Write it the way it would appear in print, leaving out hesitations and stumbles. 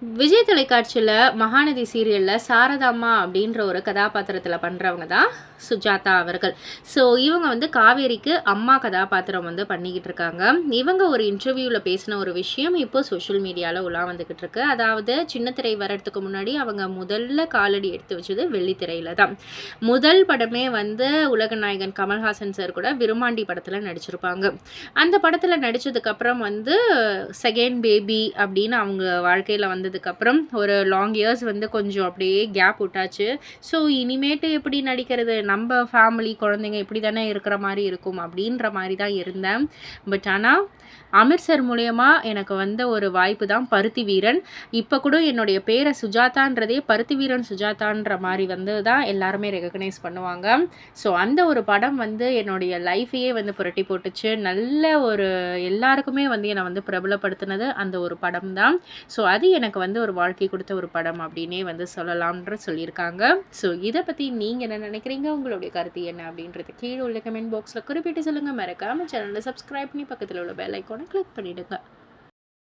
விஜய் தொலைக்காட்சியில மகாநதி சீரியல்ல சாரதாம்மா அப்படின்ற ஒரு கதாபாத்திரத்துல பண்றவங்க தான் சுஜாதா அவர்கள். ஸோ இவங்க வந்து காவேரிக்கு அம்மா கதாபாத்திரம் வந்து பண்ணிக்கிட்டு இருக்காங்க. இவங்க ஒரு இன்டர்வியூல பேசின ஒரு விஷயம் இப்போ சோஷியல் மீடியால உலா வந்துகிட்டு இருக்கு. அதாவது சின்ன திரை வர்றதுக்கு முன்னாடி அவங்க முதல்ல காலடி எடுத்து வச்சது வெள்ளித்திரையில தான். முதல் படமே வந்து உலக நாயகன் கமல்ஹாசன் சார் கூட விருமாண்டி படத்துல நடிச்சிருப்பாங்க. அந்த படத்துல நடிச்சதுக்கு அப்புறம் வந்து செகண்ட் பேபி அப்படின்னு அவங்க வாழ்க்கையில வந்ததுக்கப்புறம் ஒரு லாங் இயர்ஸ் வந்து கொஞ்சம் அப்படியே கேப் விட்டாச்சு. ஸோ இனிமேட்டு எப்படி நடிக்கிறது? நம்ம ஃபேமிலி, குழந்தைங்க இப்படி தானே இருக்கிற மாரி இருக்கும் அப்படின்ற மாரி தான் இருந்தேன். பட் ஆனா, அமீர் சார் மூலியமா எனக்கு வந்த ஒரு வாய்ப்பு தான் பருத்தி வீரன். இப்ப கூட என்னுடைய பேர சுஜாதான்றதே பருத்தி வீரன் சுஜாதான்ற மாரி வந்து தான் எல்லாருமே ரெகக்னைஸ் பண்ணுவாங்க. ஸோ அந்த ஒரு படம் வந்து என்னுடைய லைஃபையே வந்து புரட்டி போட்டுச்சு. நல்ல ஒரு எல்லாருக்குமே வந்து என்ன வந்து பிரபலப்படுத்தினது அந்த ஒரு படம் தான். ஸோ அது எனக்கு வந்து ஒரு வாழ்க்கை கொடுத்த ஒரு படம் அப்படின்னே வந்து சொல்லலாம்ன்ற சொல்லியிருக்காங்க. ஸோ இத பத்தி நீங்க என்ன நினைக்கிறீங்க? உங்களுடைய கருத்து என்ன? அப்படின்றது கீழ உள்ள கமெண்ட் பாக்ஸ்ல குறிப்பிட்டு சொல்லுங்க. மறக்காம சேனல சப்ஸ்கிரைப் பண்ணி பக்கத்துல உள்ள பெல் ஐகான கிளிக் பண்ணிடுங்க.